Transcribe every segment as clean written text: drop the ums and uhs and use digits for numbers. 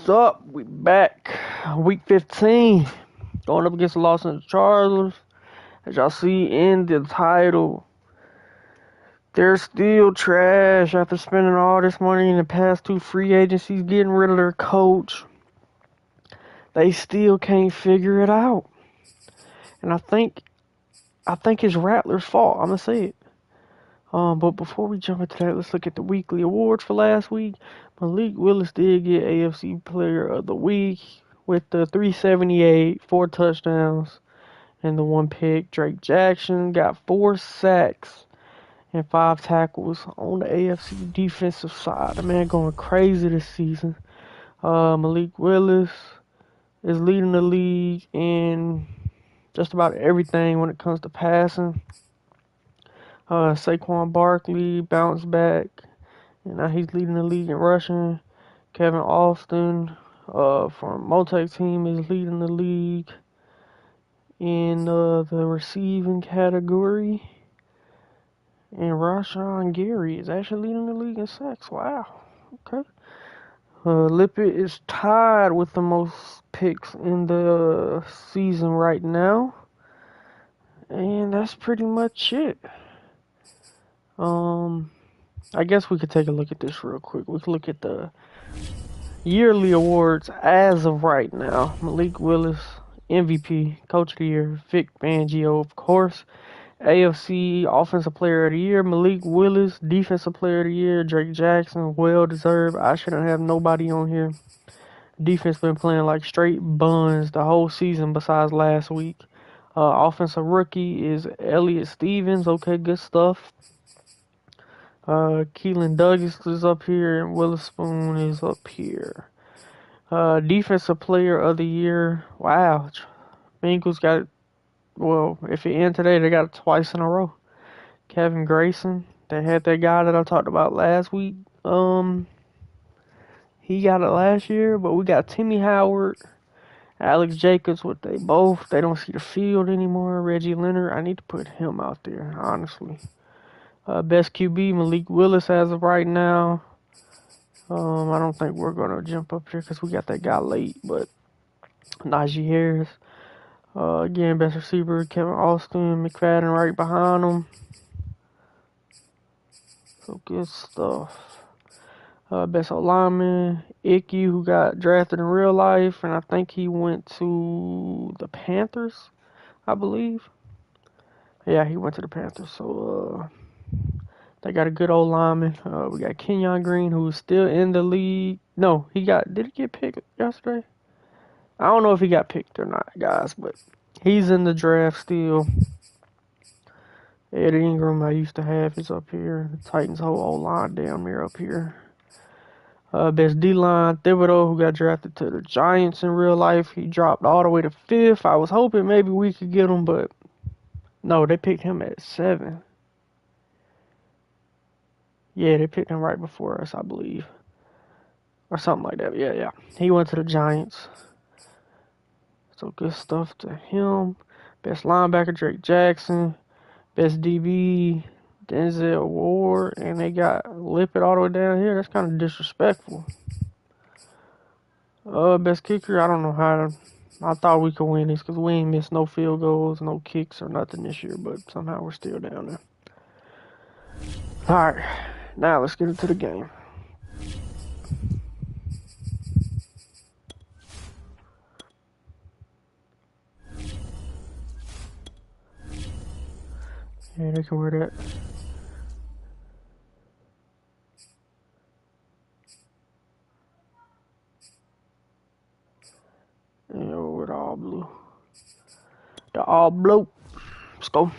What's up? We back. Week 15. Going up against the Los Angeles Chargers. As y'all see in the title, they're still trash after spending all this money in the past two free agencies, getting rid of their coach. They still can't figure it out. And I think it's Rattler's fault. I'm going to say it. But before we jump into that, let's look at the weekly awards for last week. Malik Willis did get AFC Player of the Week with the 378, 4 touchdowns, and the 1 pick. Drake Jackson got 4 sacks and 5 tackles on the AFC defensive side. The man going crazy this season. Malik Willis is leading the league in just about everything when it comes to passing. Saquon Barkley bounced back, and now he's leading the league in rushing. Kevin Austin from Motec team is leading the league in the receiving category. And Rashawn Gary is actually leading the league in sacks. Wow. Okay. Lippett is tied with the most picks in the season right now. And that's pretty much it. I guess we could take a look at this real quick. We could look at the yearly awards as of right now. Malik Willis, MVP, Coach of the Year. Vic Fangio, of course. AFC Offensive Player of the Year. Malik Willis, Defensive Player of the Year. Drake Jackson, well deserved. I shouldn't have nobody on here. Defense been playing like straight buns the whole season besides last week. Offensive Rookie is Elliott Stevens. Okay, good stuff. Keelan Douglas is up here, and Witherspoon is up here. Defensive Player of the Year. Wow. Bengals got it. Well, if it ends today, they got it twice in a row. Kevin Grayson. They had that guy that I talked about last week. He got it last year, but we got Timmy Howard, Alex Jacobs. They don't see the field anymore. Reggie Leonard. I need to put him out there, honestly. Best QB, Malik Willis as of right now. I don't think we're going to jump up here because we got that guy late, but Najee Harris. Again, best receiver, Kevin Austin, McFadden right behind him. So good stuff. Best lineman, Icky, who got drafted in real life, and I think he went to the Panthers, I believe. Yeah, he went to the Panthers, so they got a good old lineman. We got Kenyon Green, who's still in the league. No, did he get picked yesterday? I don't know if he got picked or not, guys, but he's in the draft still. Ed Ingram, I used to have, is up here. The Titans' whole O-line damn near up here. Best D-line, Thibodeau, who got drafted to the Giants in real life. He dropped all the way to 5th. I was hoping maybe we could get him, but no, they picked him at 7. Yeah, they picked him right before us, I believe. Or something like that. Yeah. He went to the Giants. So good stuff to him. Best linebacker, Drake Jackson. Best DB, Denzel Ward. And they got Lippett all the way down here. That's kind of disrespectful. Best kicker, I don't know how I thought we could win this because we ain't missed no field goals, no kicks, or nothing this year. But somehow we're still down there. Alright, now let's get into the game. Yeah, they can wear that. Yeah, with all blue. The all blue. Let's go.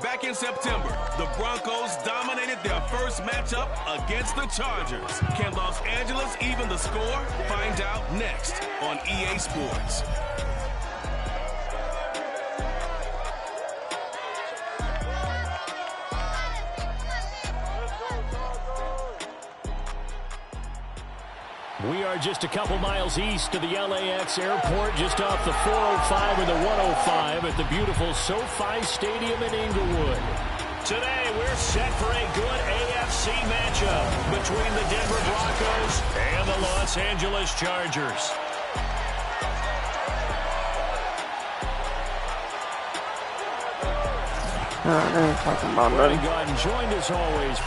Back in September, the Broncos dominated their first matchup against the Chargers. Can Los Angeles even the score? Find out next on EA Sports. We are just a couple miles east of the LAX airport, just off the 405 or the 105 at the beautiful SoFi Stadium in Inglewood. We're set for a good AFC matchup between the Denver Broncos and the Los Angeles Chargers. They ain't talking about nothing. Gordon joined as always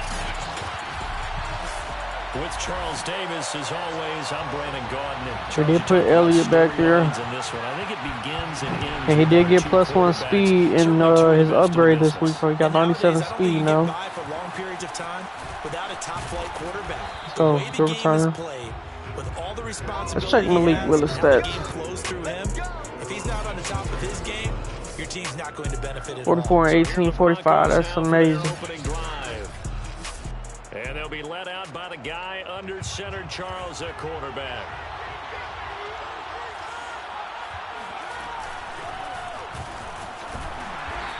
with Charles Davis. As always, I'm Brandon Gordon. They did put Elliott back there. And he did get +1 speed in his upgrade this week, so he got 97 speed now. So, good returner. Let's check Malik Willis stats. If he's not on the top of his game, your team's not going to benefit at 44 and 18, 45. That's amazing. And they'll be let out by the guy under center, Charles, at quarterback.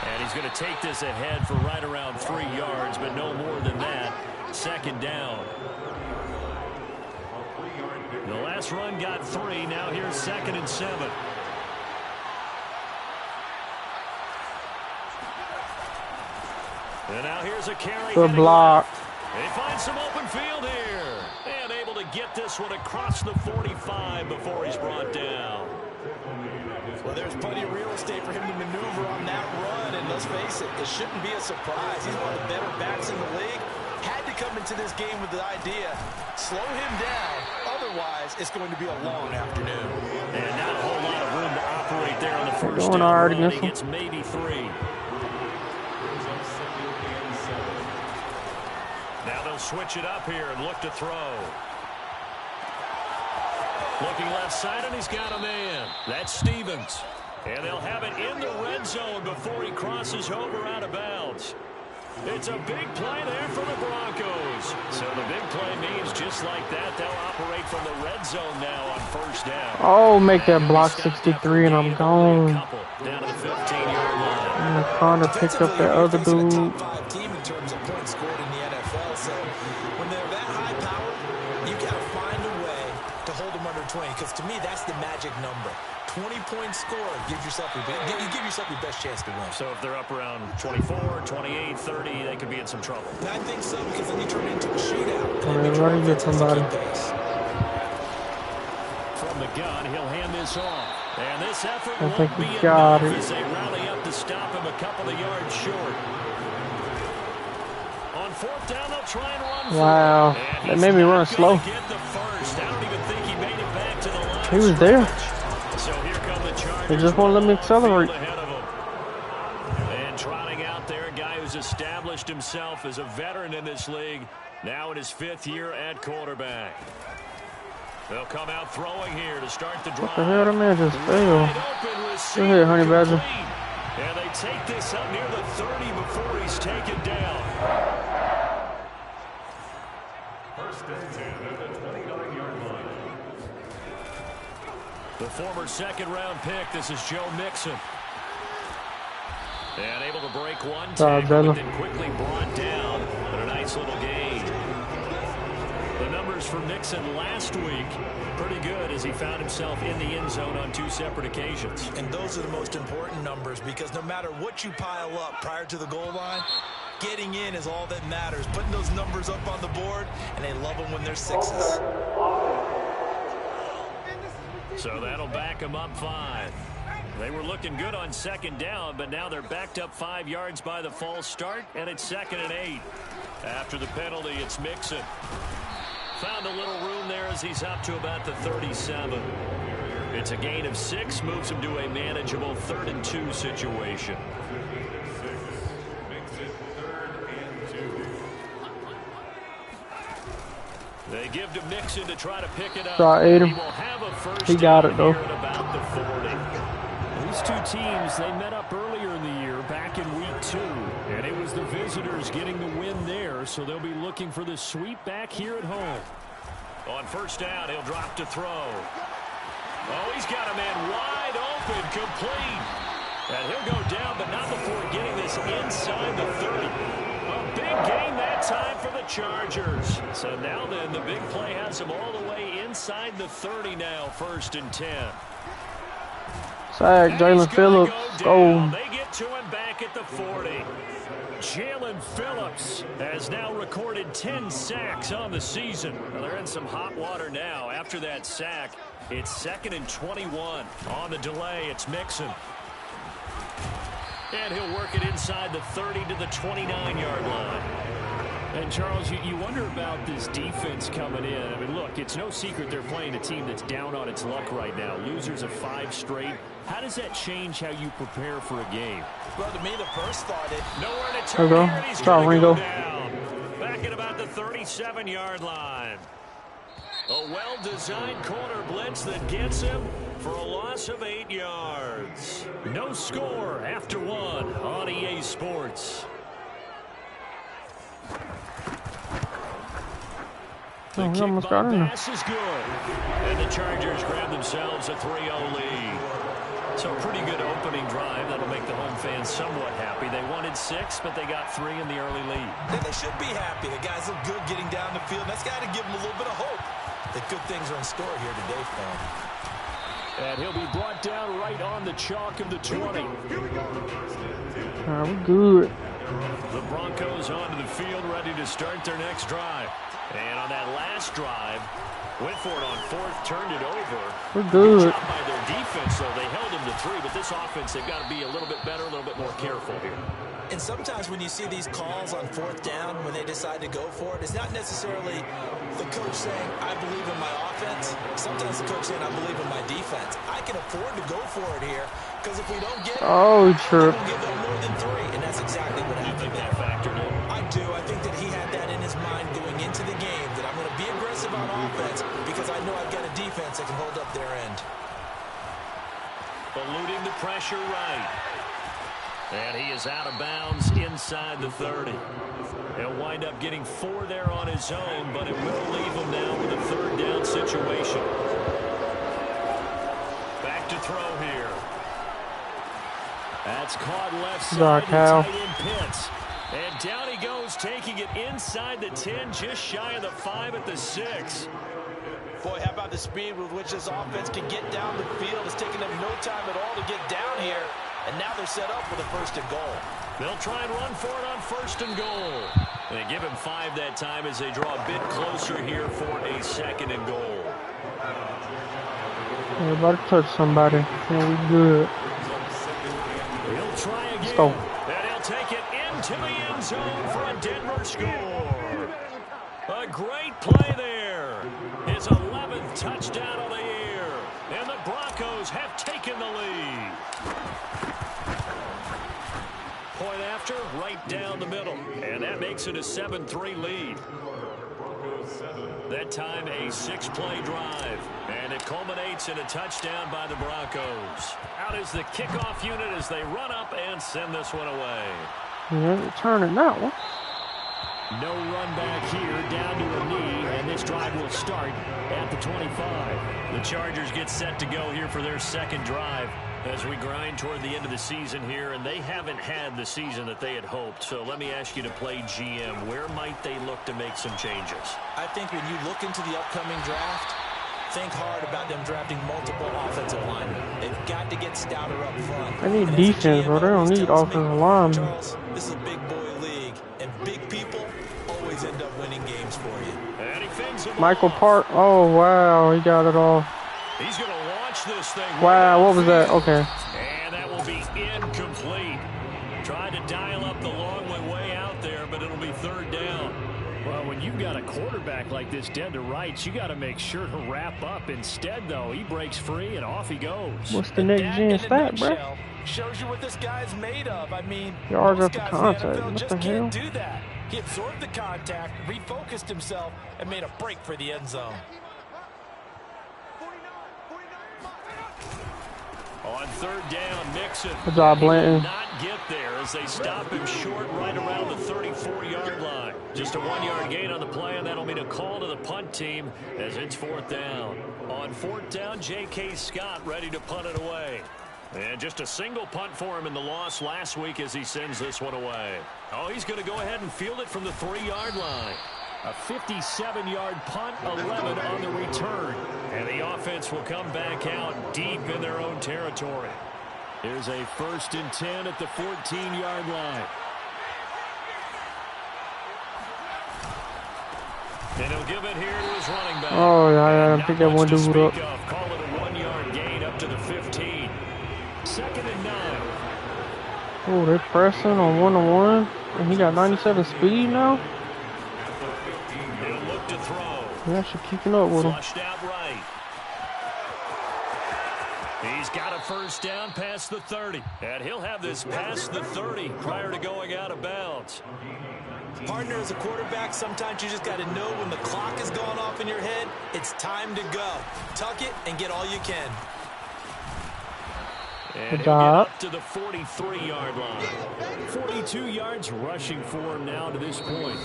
And he's going to take this ahead for right around 3 yards, but no more than that. Second down. The last run got 3. Now here's 2nd and 7. And now here's a carry. Good block. They find some open field here. And able to get this one across the 45 before he's brought down. Well, there's plenty of real estate for him to maneuver on that run. And let's face it, it shouldn't be a surprise. He's one of the better backs in the league. Had to come into this game with the idea, slow him down. Otherwise, it's going to be a long afternoon. And not a whole lot of room to operate there on the first down. He gets maybe 3. Now they'll switch it up here and look to throw. Looking left side, and he's got a man. That's Stevens. And they'll have it in the red zone before he crosses over out of bounds. It's a big play there for the Broncos. So the big play means just like that, they'll operate from the red zone now on first down. Oh, make that block 63 and I'm gone. Down to the 15-yard line. And the corner picked up that other dude. Top 5 team in terms of points scored in the NFL. So when they're that high power, you got to find a way to hold them under 20. Because to me, that's the magic number. 20 points scored gives yourself you give yourself your best chance to win. So if they're up around 24, 28, 30, they could be in some trouble. I think so, because then you turn it into a shootout. They're running get somebody. From the gun, he'll hand this off. And this effort I think won't be he got enough it. as they rally up to stop him a couple of yards short. On 4th down, they'll try and run. Wow, that made me run slow. Get the first. I don't even think he made it back to the line. He was there. So here come the Chargers. They just won't let me accelerate. And trotting out there, a guy who's established himself as a veteran in this league, now in his 5th year at quarterback. They'll come out throwing here to start the drive. What the hell, that man just failed. Go ahead, Honey Badger. And they take this up near the 30 before he's taken down. First and 10 at the 29-yard line. The former 2nd-round pick, this is Joe Mixon. And able to break one tackle, but then quickly brought down. But a nice little gain. The numbers for Mixon last week, pretty good as he found himself in the end zone on 2 separate occasions. And those are the most important numbers, because no matter what you pile up prior to the goal line, getting in is all that matters. Putting those numbers up on the board, and they love them when they're 6s. So that'll back them up 5. They were looking good on 2nd down, but now they're backed up 5 yards by the false start, and it's 2nd and 8. After the penalty, it's Mixon. Found a little room there as he's up to about the 37. It's a gain of 6, moves him to a manageable 3rd and 2 situation. They give to Mixon to try to pick it up. Try He will have a first He got it, though. down here at about the 40. These two teams, they met up earlier in the year, back in week 2. And it was the visitors getting the win there, so they'll be looking for the sweep back here at home. On 1st down, he'll drop to throw. Oh, he's got a man wide open, complete. And he'll go down, but not before getting this inside the 30. A big gain that time for the Chargers. So now then, the big play has them all the way inside the 30 now, 1st and 10. Sack, Jalen Phillips. Go. They get to him back at the 40. Jalen Phillips has now recorded 10 sacks on the season. Well, they're in some hot water now. After that sack, it's 2nd and 21. On the delay, it's Mixon. And he'll work it inside the 30 to the 29-yard line. And, Charles, you wonder about this defense coming in. I mean, look, it's no secret they're playing a team that's down on its luck right now. Losers of 5 straight. How does that change how you prepare for a game? Well, to me, the first thought is nowhere to turn here, and he's going to go down. Back at about the 37-yard line. A well-designed corner blitz that gets him for a loss of 8 yards. No score after 1 on EA Sports. The kickball pass is good. And the Chargers grab themselves a 3-0 lead. So a pretty good opening drive. That'll make the home fans somewhat happy. They wanted 6, but they got 3 in the early lead. And they should be happy. The guys look good getting down the field. That's got to give them a little bit of hope that good things are in store here today, Phil. And he'll be brought down right on the chalk of the 20. We're good. The Broncos onto the field, ready to start their next drive. And on that last drive, went for it on 4th, turned it over. We're good. Good job by their defense, though. They held them to 3, but this offense, they've got to be a little bit better, a little bit more careful here. And sometimes when you see these calls on 4th down, when they decide to go for it, it's not necessarily the coach saying, I believe in my offense. Sometimes the coach saying, I believe in my defense. I can afford to go for it here, because if we don't get it, oh, true. we'll give them more than 3, and that's exactly what happened there. Factored in. I do. I think that he had that in his mind going into the game, that I'm going to be aggressive on offense because I know I've got a defense that can hold up their end. Eluding the pressure right. And he is out of bounds inside the 30. He'll wind up getting 4 there on his own, but it will leave him now with a 3rd down situation. Back to throw here. That's caught left side to tight end Pitts. And down he goes, taking it inside the 10, just shy of the 5 at the 6. Boy, how about the speed with which this offense can get down the field? It's taken them no time at all to get down here. And now they're set up with a 1st and goal. They'll try and run for it on 1st and goal. They give him 5 that time as they draw a bit closer here for a 2nd and goal. We're about to touch somebody. Yeah, we good. He'll try again. Let's go. And he'll take it into the end zone for a Denver score. A great play there. His 11th touchdown of the year. And the Broncos have taken the lead. Point after, right down the middle. And that makes it a 7-3 lead. That time a 6-play drive. And it culminates in a touchdown by the Broncos. Out is the kickoff unit as they run up and send this one away. Yeah, returning that one. No run back here, down to a knee, and this drive will start at the 25. The Chargers get set to go here for their 2nd drive as we grind toward the end of the season here, and they haven't had the season that they had hoped. So let me ask you to play GM. Where might they look to make some changes? I think when you look into the upcoming draft, think hard about them drafting multiple offensive linemen. They've got to get stouter up front. They need defense, bro. They don't need offensive linemen. Charles, this is a big boy league, and big people always end up winning games for you. And he fends him Michael off. Park. Oh, wow. He got it all. He's going to launch this thing. Wow, what was that? Okay. And that will be incomplete. Tried to dial up the long way out there, but it'll be 3rd down. Well, when you've got a quarterback like this dead to rights, you got to make sure to wrap up. Instead, though, he breaks free and off he goes. What's the next gen stat, bro? Shows you what this guy's made of. I mean, yards most after guys in the contact. NFL What just the hell? can't do that. He absorbed the contact, refocused himself, and made a break for the end zone. On 3rd down, Mixon. Good job, Blanton. He will not get there as they stop him short right around the 34-yard line. Just a 1-yard gain on the play, and that'll mean a call to the punt team as it's 4th down. On 4th down, J.K. Scott ready to punt it away. And just a single punt for him in the loss last week as he sends this one away. Oh, he's going to go ahead and field it from the 3-yard line. A 57-yard punt, 11 on the return. And the offense will come back out deep in their own territory. Here's a 1st and 10 at the 14-yard line. And he'll give it here to his running back. Oh, yeah, I picked that one dude up. Call it a 1-yard gain up to the 15. 2nd and 9. Oh, they're pressing on 1-on-1. And he got 97 speed now. He'll look to throw. He's actually keeping up with him. Flushed out right. He's got a first down past the 30. And he'll have this past the 30 prior to going out of bounds. Partner, as a quarterback, sometimes you just got to know when the clock is going off in your head, it's time to go. Tuck it and get all you can. And good he'll job. get up to the 43-yard line. 42 yards rushing for him now to this point.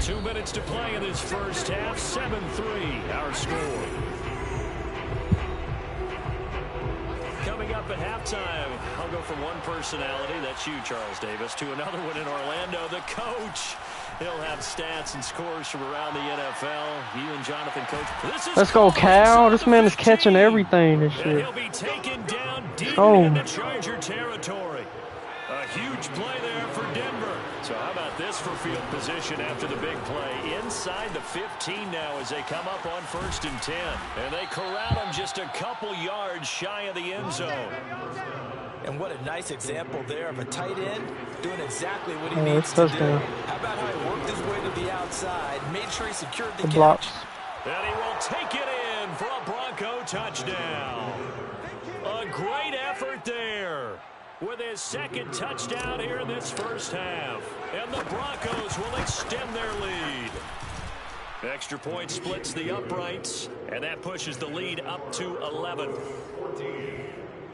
2 minutes to play in this first half. 7-3 our score. Coming up at halftime, I'll go from one personality, that's you, Charles Davis, to another one in Orlando, the coach. He'll have stats and scores from around the NFL. You and Jonathan, coach. Let's go, Cal. This man is catching everything this And shit. he'll be taken down deep Oh. into Charger territory. A huge play there for Denver. So how about this for field position after the big play? Inside the 15 now as they come up on 1st and 10. And they corral him just a couple yards shy of the end zone. And what a nice example there of a tight end doing exactly what he Oh, needs it's to do. touchdown. How about how he worked his way to the outside, made sure he secured the catch. Blocks. And he will take it in for a Bronco touchdown. A great effort there with his 2nd touchdown here in this first half. And the Broncos will extend their lead. Extra point splits the uprights, and that pushes the lead up to 11. 14,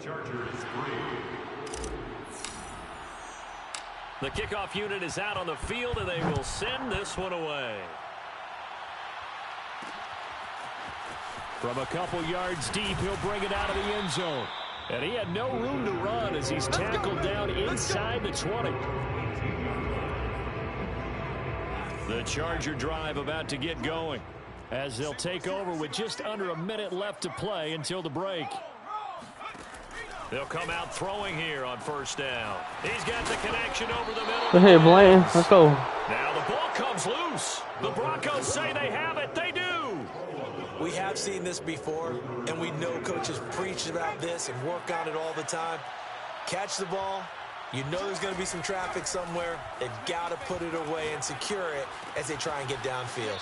Chargers 3. The kickoff unit is out on the field, and they will send this one away. From a couple yards deep, he'll bring it out of the end zone. And he had no room to run as he's tackled down inside the 20. The Charger drive about to get going as they'll take over with just under a minute left to play until the break. They'll come out throwing here on 1st down. He's got the connection over the middle. Go ahead, Blanton. Let's go. Now the ball comes loose. The Broncos say they have it. They do. We have seen this before, and we know coaches preach about this and work on it all the time. Catch the ball. You know there's going to be some traffic somewhere. They've got to put it away and secure it as they try and get downfield.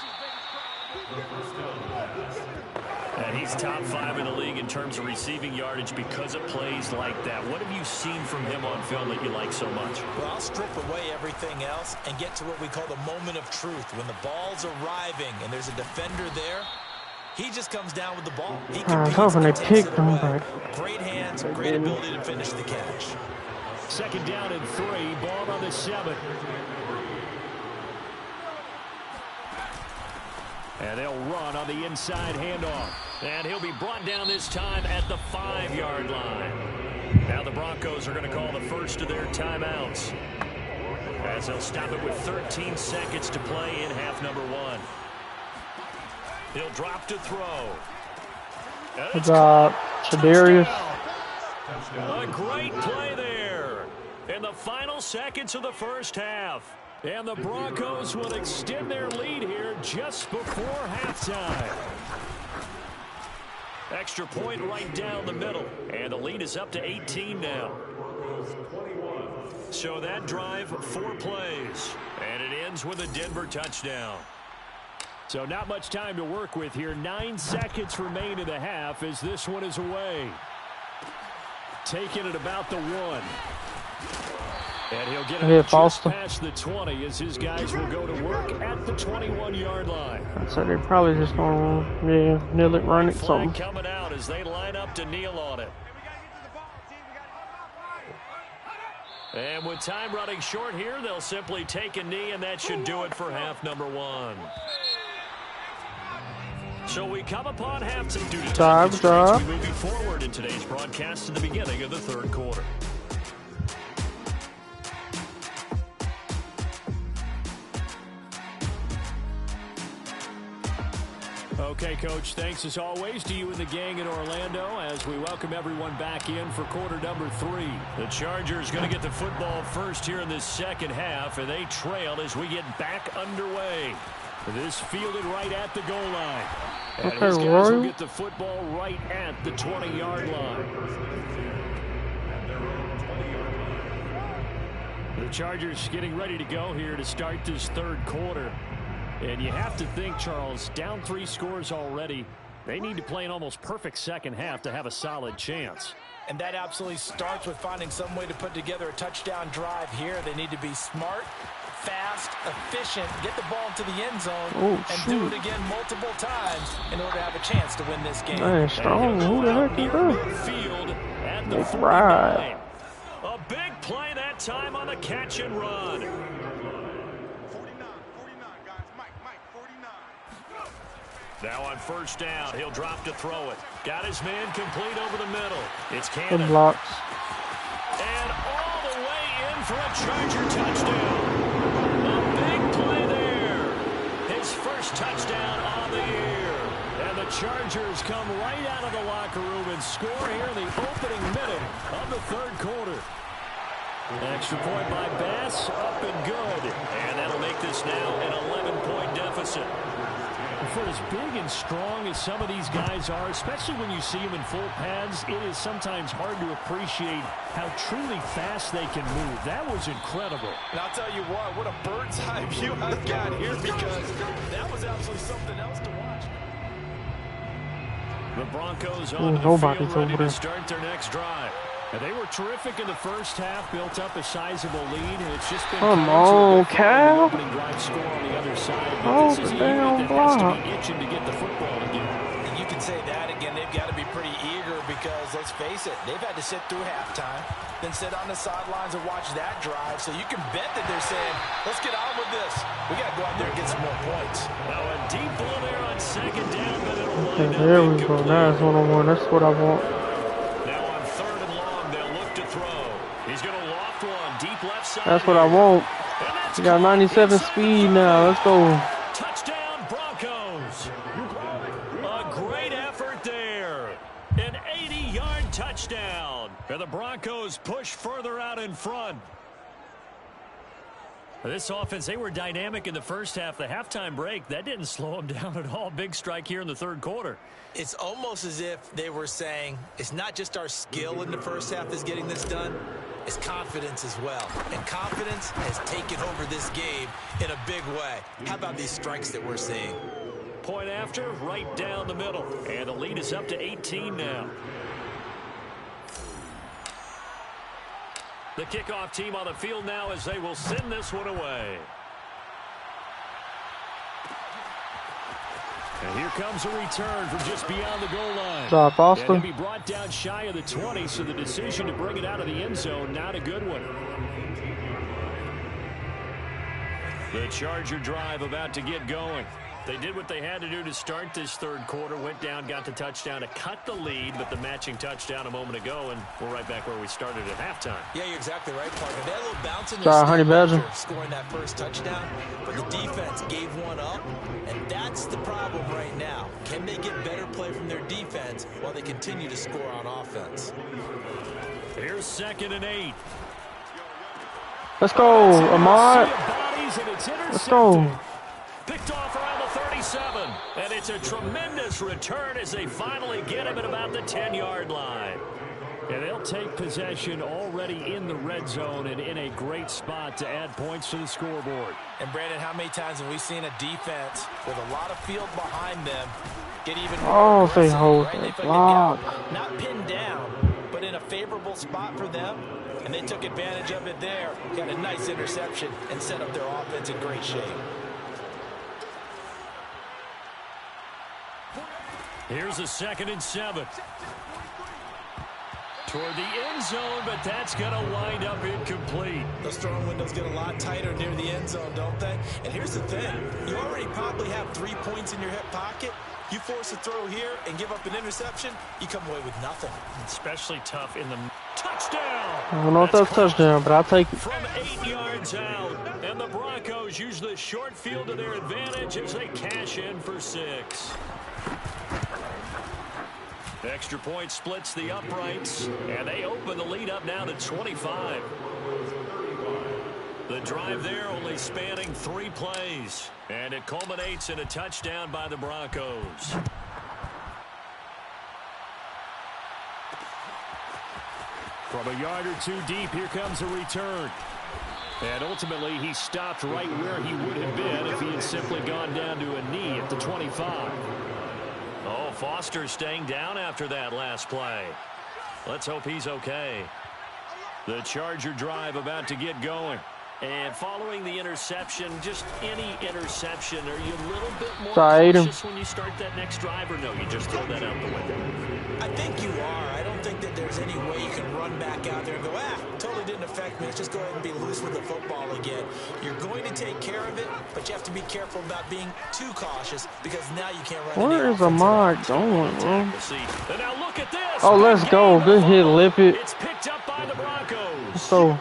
And he's top 5 in the league in terms of receiving yardage because of plays like that. What have you seen from him on film that you like so much? Well, I'll strip away everything else and get to what we call the moment of truth. When the ball's arriving and there's a defender there, he just comes down with the ball. He competes when they and takes pick, it away. Great hands, great ability to finish the catch. 2nd down and 3, ball on the 7. And they'll run on the inside handoff. And he'll be brought down this time at the 5-yard line. Now the Broncos are going to call the first of their timeouts, as they'll stop it with 13 seconds to play in half number 1. He'll drop to throw. Good job, Shadarius. A great play there in the final seconds of the first half. And the Broncos will extend their lead here just before halftime. Extra point right down the middle. And the lead is up to 18 now. So that drive, 4 plays. And it ends with a Denver touchdown. So not much time to work with here. 9 seconds remain in the half as this one is away. Taking it about the 1. And he'll get it just past the 20 as his guys will go to work at the 21-yard line. So they're probably just going to kneel it, run it, something. Coming out as they line up to kneel on it. And with time running short here, they'll simply take a knee, and that should do it for half number 1. So we come upon halftime due to time constraints. We move forward in today's broadcast to the beginning of the 3rd quarter. Okay, Coach, thanks as always to you and the gang in Orlando as we welcome everyone back in for quarter number 3. The Chargers going to get the football first here in this second half, and they trail as we get back underway. This fielded right at the goal line. And Okay, his guys Roy. will get the football right at the 20-yard line. The Chargers getting ready to go here to start this third quarter. And you have to think, Charles, down 3 scores already. They need to play an almost perfect second half to have a solid chance. And that absolutely starts with finding some way to put together a touchdown drive here. They need to be smart, fast, efficient, get the ball into the end zone, and do it again multiple times in order to have a chance to win this game. Man, strong. Who the heck is that? Field at the 49. Right. A big play that time on the catch and run. 49, guys. Mike, 49. Now on first down, he'll drop to throw it. Got his man complete over the middle. It's Good Cannon. blocks. And all the way in for a Charger touchdown. A big play there. His first touchdown on the year. And the Chargers come right out of the locker room and score here in the opening minute of the third quarter. Extra point by Bass, up and good. And that'll make this now an 11-point deficit. For as big and strong as some of these guys are, especially when you see them in full pads, it is sometimes hard to appreciate how truly fast they can move. That was incredible. And I'll tell you what a bird's eye view I've got here, because that was absolutely something else to watch. The Broncos on the nobody's field ready over to there. start their next drive. And they were terrific in the first half, built up a sizable lead, and it's just been Come on, the Cal. opening drive score on the other side. But Oh, this is a the damn unit that has to block. be itching to get the football again. And you can say that again, they've got to be pretty eager, because let's face it, they've had to sit through halftime, then sit on the sidelines and watch that drive. So you can bet that they're saying, let's get on with this. We got to go out there and get some more points. Now a deep ball there on second down, but it'll Okay, wind up there we go. incomplete. Now it's 1-on-1. That's what I want. Now on third and long, they'll look to throw. He's going to loft one deep left side. That's what I want. And that's We got 97 speed now. Let's go. touchdown Broncos. A great effort there. An 80-yard touchdown. And the Broncos push further out in front. This offense, they were dynamic in the first half. The halftime break, that didn't slow them down at all. Big strike here in the third quarter. It's almost as if they were saying, it's not just our skill in the first half that's getting this done, it's confidence as well. And confidence has taken over this game in a big way. How about these strikes that we're seeing? Point after, right down the middle. And the lead is up to 18 now. The kickoff team on the field now as they will send this one away. And here comes a return from just beyond the goal line. Good job, And Boston. he'll be brought down shy of the 20, so the decision to bring it out of the end zone, not a good one. The Charger drive about to get going. They did what they had to do to start this third quarter, went down, got the touchdown to cut the lead, but the matching touchdown a moment ago, and we're right back where we started at halftime. Yeah, you're exactly right, partner. They had a little bounce in their Sorry, Honey step Badger. after scoring that first touchdown, but the defense gave one up, and that's the problem right now. Can they get better play from their defense while they continue to score on offense? Here's 2nd and 8. Let's go, Ahmad. Bodies, and it's Let's go. intercepted. Picked off around the 37, and it's a tremendous return as they finally get him at about the 10-yard line. And they'll take possession already in the red zone and in a great spot to add points to the scoreboard. And Brandon, how many times have we seen a defense with a lot of field behind them get even more Oh, they aggressive, hold right? that They put it block. down, not pinned down, but in a favorable spot for them, and they took advantage of it there. Got a nice interception and set up their offense in great shape. Here's a 2nd and 7. Toward the end zone, but that's going to wind up incomplete. Those throwing windows get a lot tighter near the end zone, don't they? And here's the thing. You already probably have 3 points in your hip pocket. You force a throw here and give up an interception, you come away with nothing. Especially tough in the touchdown. I don't know if that's a touchdown, but I'll take it. From 8 yards out. And the Broncos use the short field to their advantage as they cash in for 6. The extra point splits the uprights, and they open the lead up now to 25. The The drive there only spanning 3 plays. And it culminates in a touchdown by the Broncos. From a yard or 2 deep, here comes a return. And ultimately, he stopped right where he would have been if he had simply gone down to a knee at the 25. Oh, Foster staying down after that last play. Let's hope he's okay. The Charger drive about to get going. And following the interception, just any interception, are you a little bit more cautious when you start that next drive, or no, you just throw that out the window? I think you are. I don't think that there's any way you can run back out there and go, totally didn't affect me. Let's just go ahead and be loose with the football again. You're going to take care of it, but you have to be careful about being too cautious because now you can't run. Where is Ahmad going, bro? And now look at this. Oh, let's go. Good hit, Lippett. It's picked up by the Broncos. So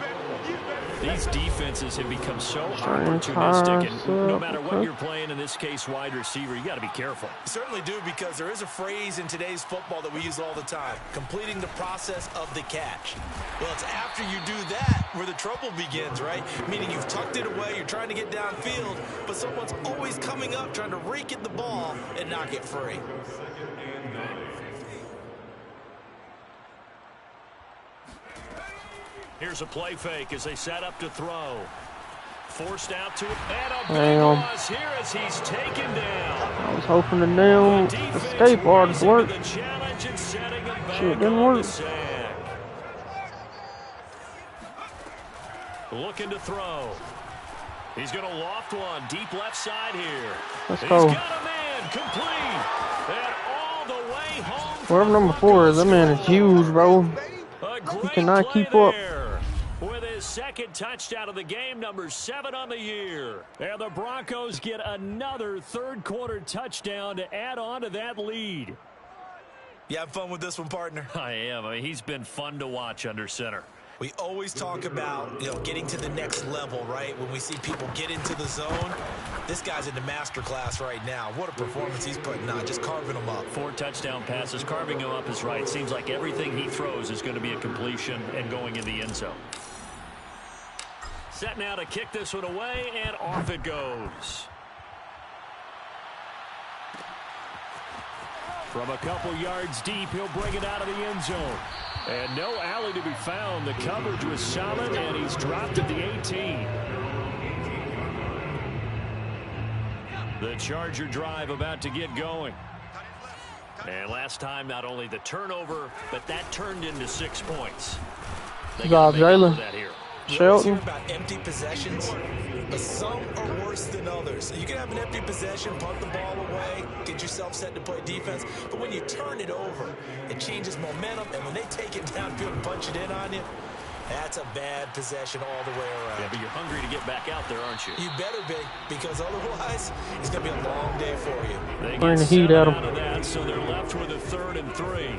these defenses have become so opportunistic, and no matter what you're playing, in this case wide receiver, you got to be careful. You certainly do, because there is a phrase in today's football that we use all the time: completing the process of the catch. Well, it's after you do that where the trouble begins, right? Meaning you've tucked it away, you're trying to get downfield, but someone's always coming up trying to rake at the ball and knock it free. Here's a play fake as they set up to throw. Forced out to it. And a big loss here as he's taken down. I was hoping the damn escape artist worked. Shit didn't work. Looking to throw. He's going to loft one deep left side here. Let's go. He's got a man complete. And all the way home. Whatever number 4 is, that man is huge, bro. He cannot keep up. With his second touchdown of the game, number 7 on the year. And the Broncos get another third-quarter touchdown to add on to that lead. You have fun with this one, partner? I am. He's been fun to watch under center. We always talk about, getting to the next level, right? When we see people get into the zone, this guy's in the master class right now. What a performance he's putting on, just carving them up. 4 touchdown passes, carving him up is right. Seems like everything he throws is going to be a completion and going in the end zone. Set now to kick this one away, and off it goes. From a couple yards deep, he'll bring it out of the end zone. And no alley to be found. The coverage was solid, and he's dropped at the 18. The Charger drive about to get going. And last time, not only the turnover, but that turned into 6 points. They got to make up for that here. Shelton. About empty possessions, but some are worse than others. You can have an empty possession, punt the ball away, get yourself set to play defense, but when you turn it over, it changes momentum, and when they take it downfield and punch it in on you, that's a bad possession all the way around. Yeah, but you're hungry to get back out there, aren't you? You better be, because otherwise, it's going to be a long day for you. They Bring get the heat at 'em. out of that, so they're left with a 3rd and 3.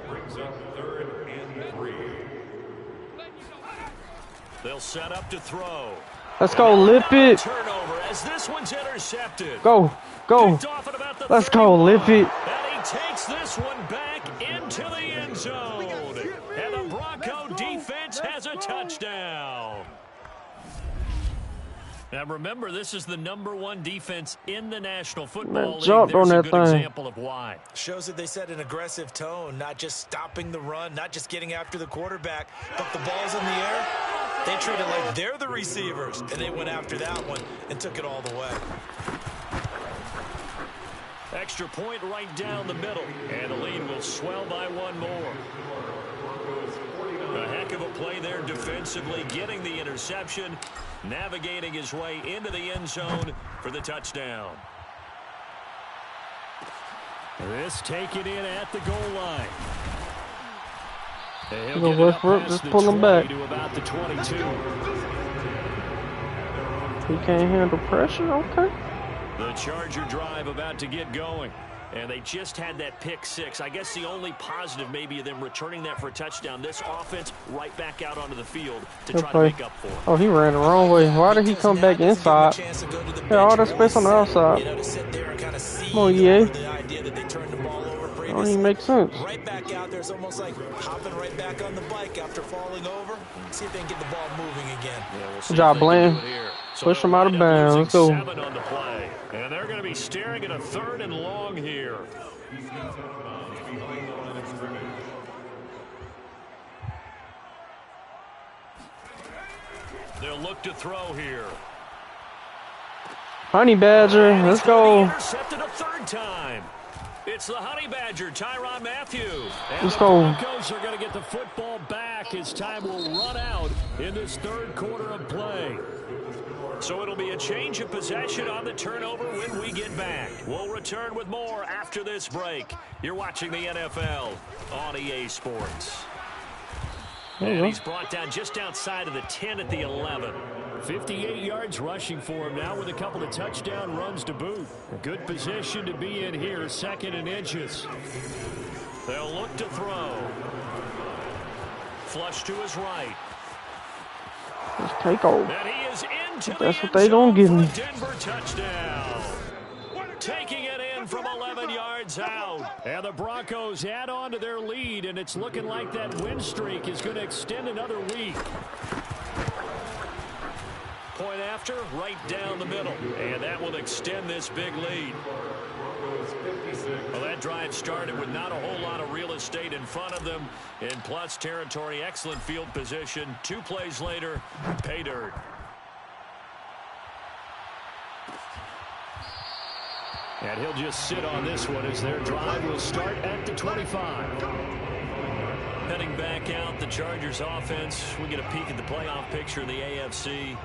Brings up 3rd and 3. They'll set up to throw. Let's go, Lippett. Turnover as this one's intercepted. Go. Let's go, Lippett. And he takes this one back into the end zone. And the Bronco defense has a touchdown. Now remember, this is the #1 defense in the National Football League. Jumped on There's that a good thing. example of why. Shows that they set an aggressive tone, not just stopping the run, not just getting after the quarterback, but the ball's in the air. They treat it like they're the receivers, and they went after that one and took it all the way. Extra point right down the middle, and the lead will swell by 1 more. A heck of a play there defensively, getting the interception, navigating his way into the end zone for the touchdown. This taken in at the goal line. And he'll get it up past Just the pull him 20 back. to about the 22. He can't handle pressure. Okay. The Charger drive about to get going. And they just had that pick 6. I guess the only positive maybe of them returning that for a touchdown. This offense right back out onto the field to try to make up for it. Oh, he ran the wrong way. Why did he come back inside? Yeah, all that space on the outside. Come on, EA. That don't even make sense. Right back out there, it's almost like hopping right back on the bike after falling over. See if they can get the ball moving again. Yeah, we'll Good job, Bland. Push him out of bounds. Let's go. 7 on the play. And they're going to be staring at a 3rd and long here. They'll look to throw here. Honey Badger, let's go. Intercepted a 3rd time. It's the Honey Badger, Tyrann Mathieu. And let's the go. Broncos are going to get the football back as time will run out in this 3rd quarter of play. So it'll be a change of possession on the turnover when we get back. We'll return with more after this break. You're watching the NFL on EA Sports. And he's brought down just outside of the 10 at the 11. 58 yards rushing for him now with a couple of touchdown runs to boot. A good position to be in here, 2nd and inches. They'll look to throw. Flush to his right. Let's take over. And he is into That's the what they gonna give me. Denver touchdown. Taking it in from 11 yards out. And the Broncos add on to their lead, and it's looking like that win streak is going to extend another week. Point after, right down the middle. And that will extend this big lead. Well, that drive started with not a whole lot of real estate in front of them. In plus territory, excellent field position. 2 plays later, pay dirt. And he'll just sit on this one as their drive will start at the 25. Heading back out, the Chargers offense. We get a peek at the playoff picture in the AFC.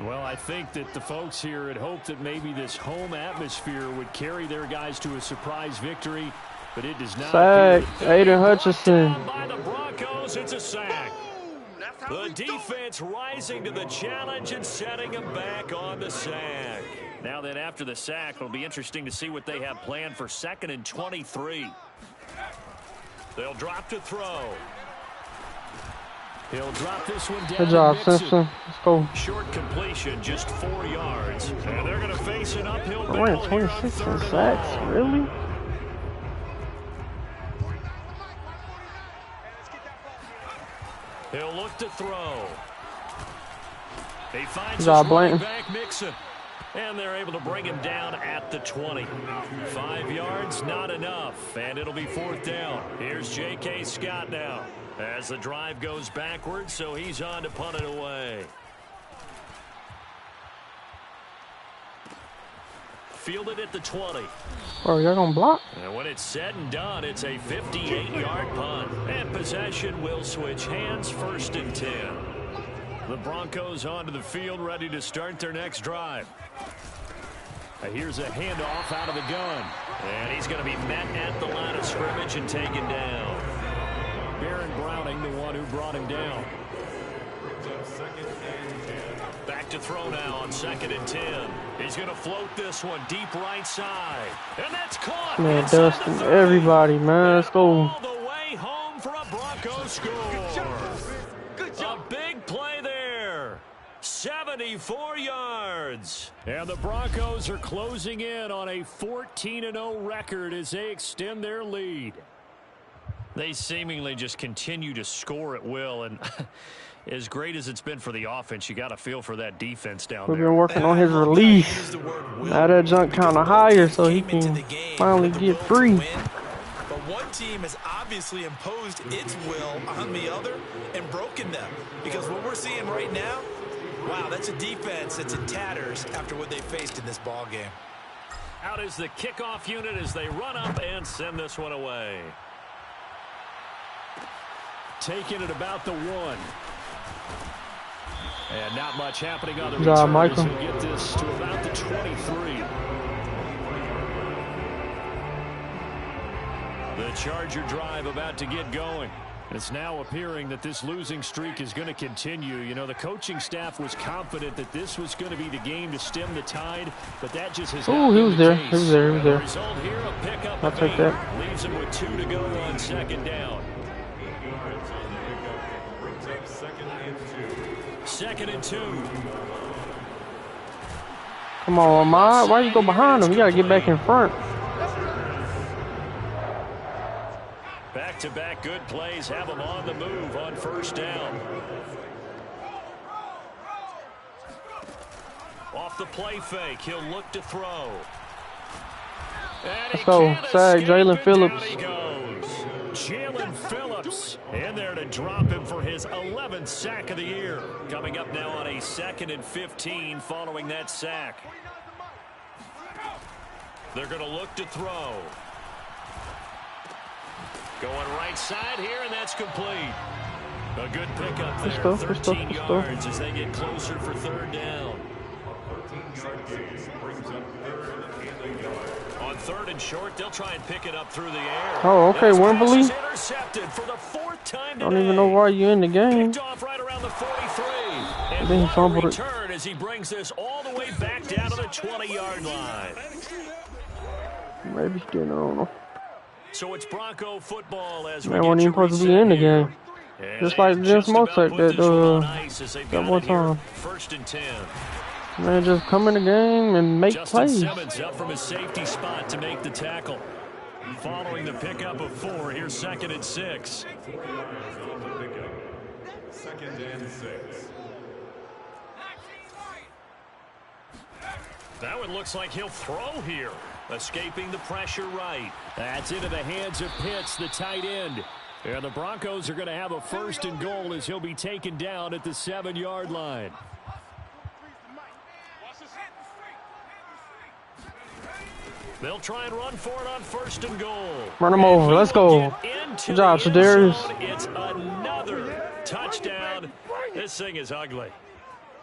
Well, I think that the folks here had hoped that maybe this home atmosphere would carry their guys to a surprise victory, but it does not. Sack, Aiden Hutchinson. By the Broncos, it's a sack. The defense rising to the challenge and setting him back on the sack. Now then, after the sack, it'll be interesting to see what they have planned for 2nd and 23. They'll drop to throw. He'll drop this one down. Good job, Simpson. Let's go. Short completion, just 4 yards. And they're going to face an uphill battle. We're at 26 in sacks, really? He'll look to throw. He finds Good job, his running Blanton. back Mixon. And they're able to bring him down at the 20. 5 yards, not enough. And it'll be 4th down. Here's J.K. Scott now. As the drive goes backwards, so he's on to punt it away. Fielded at the 20. Oh, y'all gonna block? And when it's said and done, it's a 58-yard punt. And possession will switch hands, 1st and 10. The Broncos onto the field, ready to start their next drive. Here's a handoff out of the gun. And he's going to be met at the line of scrimmage and taken down. Baron Browning, the one who brought him down. Back to throw now on 2nd and 10. He's going to float this one deep right side. And that's caught. Man, Dustin, everybody, man. Let's go. All the way home for a Broncos score. A big play there. 74 yards. And the Broncos are closing in on a 14-0 record as they extend their lead. They seemingly just continue to score at will, and as great as it's been for the offense, you got to feel for that defense down We've there. been working on his release. Now that jump kind of higher so he can finally get free. But one team has obviously imposed its will on the other and broken them. Because what we're seeing right now, wow, that's a defense that's in tatters after what they faced in this ball game. Out is the kickoff unit as they run up and send this one away. Taking it about the 1. And not much happening on the Good job, return Michael. as he'll get this to about the 23. The Charger drive about to get going. It's now appearing that this losing streak is going to continue. You know, the coaching staff was confident that this was going to be the game to stem the tide, but that just has not Ooh, he been was the there. case. He was there. He was The there. result here, a pickup I'll of take 8. that. Leaves him with 2 to go on 2nd down. Brings up 2nd and 2. 2nd and 2. Come on, Ahmad. Why you go behind him? You got to get back in front. Back Back-to-back good plays have him on the move on first down. Off the play fake, he'll look to throw. And Let's go. Sag, Jalen Phillips. Down he goes. Jalen Phillips in there to drop him for his 11th sack of the year. Coming up now on a 2nd and 15 following that sack. They're going to look to throw. Going right side here, and that's complete. A good pickup there. 13 yards as they get closer for third down. 13-yard gain brings up third and a yard. On third and short, they'll try and pick it up through the air. Oh, okay, Wembley. Intercepted for the 4th time today. Don't even know why you're in the game. Picked off right around the 43. And then he fumbled it. Return as he brings this all the way back down to the 20-yard line. Maybe he didn't, I don't know. So it's Bronco football as Man, wasn't even supposed to be in the game. Just like Vince Mozart that one time. 1st and 10. Man, just come in the game and make Justin plays. Simmons up from his safety spot to make the tackle. Following the pickup of 4, here's 2nd and 6. 2nd and 6. That one looks like he'll throw here. Escaping the pressure right. That's into the hands of Pitts, the tight end. And the Broncos are going to have a 1st and goal as he'll be taken down at the 7-yard line. They'll try and run for it on 1st and goal. Run him over. Let's go. Good job, Shadarius. It's another touchdown. This thing is ugly.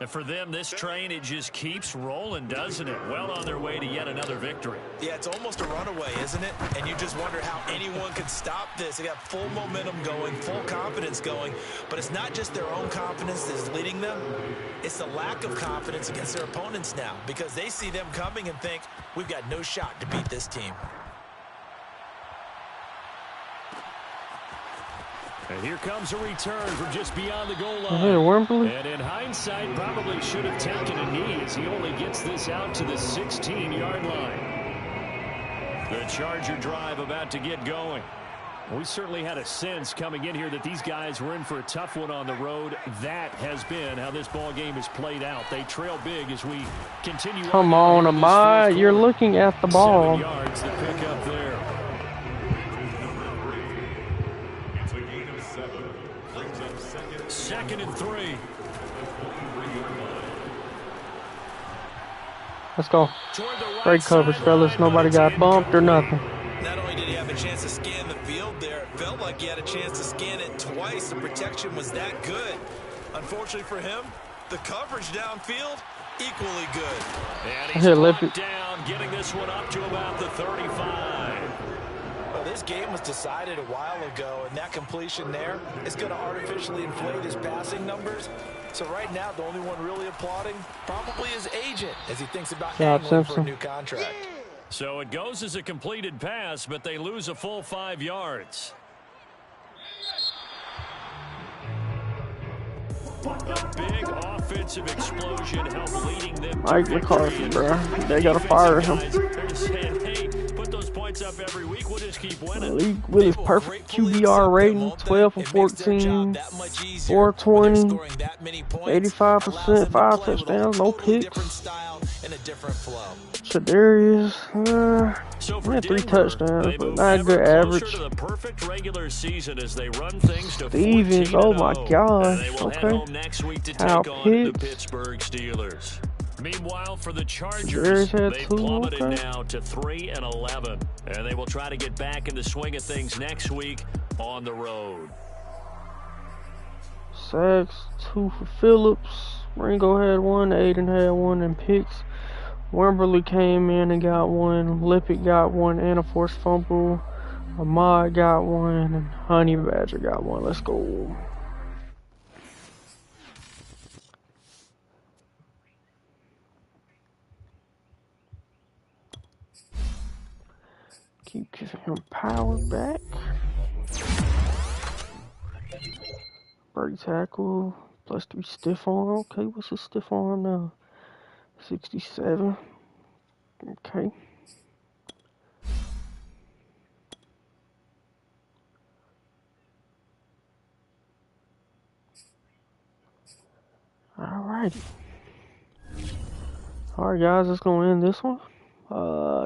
And for them, this train, it just keeps rolling, doesn't it? Well on their way to yet another victory. Yeah, it's almost a runaway, isn't it? And you just wonder how anyone could stop this. They got full momentum going, full confidence going. But it's not just their own confidence that's leading them. It's the lack of confidence against their opponents now because they see them coming and think, we've got no shot to beat this team. And here comes a return from just beyond the goal line. Hey, Wembley. And in hindsight, probably should have taken a knee as he only gets this out to the 16-yard line. The Charger drive about to get going. We certainly had a sense coming in here that these guys were in for a tough one on the road. That has been how this ball game is played out. They trail big as we continue. Come on, Amai. You're looking at the ball. 7 yards to pick up there. It's a gain of 7. Brings up 2nd and 3. Let's go. Great coverage, fellas. Nobody got bumped or nothing. Not only did he have a chance to scan the field there, it felt like he had a chance to scan it twice. The protection was that good. Unfortunately for him, the coverage downfield, equally good. And he's brought down, getting this one up to about the 35. Well, this game was decided a while ago, and that completion there is going to artificially inflate his passing numbers. So right now, the only one really applauding probably his agent as he thinks about angling for a new contract. So it goes as a completed pass, but they lose a full 5 yards. A big offensive explosion helped leading them to Mike McCarthy, bro. They got to fire him. They're saying, hey, put those points up every week. We'll just keep winning. League with his perfect QBR rating, 12 for 14, 420, 85%, 5 touchdowns, no picks. Shadarius, he had 3 touchdowns, but not a good average. The perfect regular season as they run things to Stevens, oh my gosh, okay. Next week to take on the Pittsburgh Steelers. Meanwhile, for the Chargers, they plummeted now to 3-11, and they will try to get back in the swing of things next week on the road. Sacks, 2 for Phillips. Ringo had 1, Aiden had 1, and picks. Wembley came in and got 1. Lippett got 1 and a forced fumble. Ahmad got 1, and Honey Badger got 1. Let's go. Keep giving him power back. Birdie tackle. +3 stiff arm. Okay, what's his stiff arm now? 67. Okay. Alrighty. Alright, guys, let's go end this one.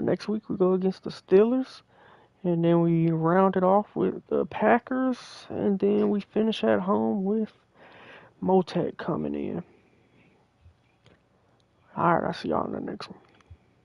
Next week we go against the Steelers. And then we round it off with the Packers. And then we finish at home with Motec coming in. Alright, I'll see y'all in the next one.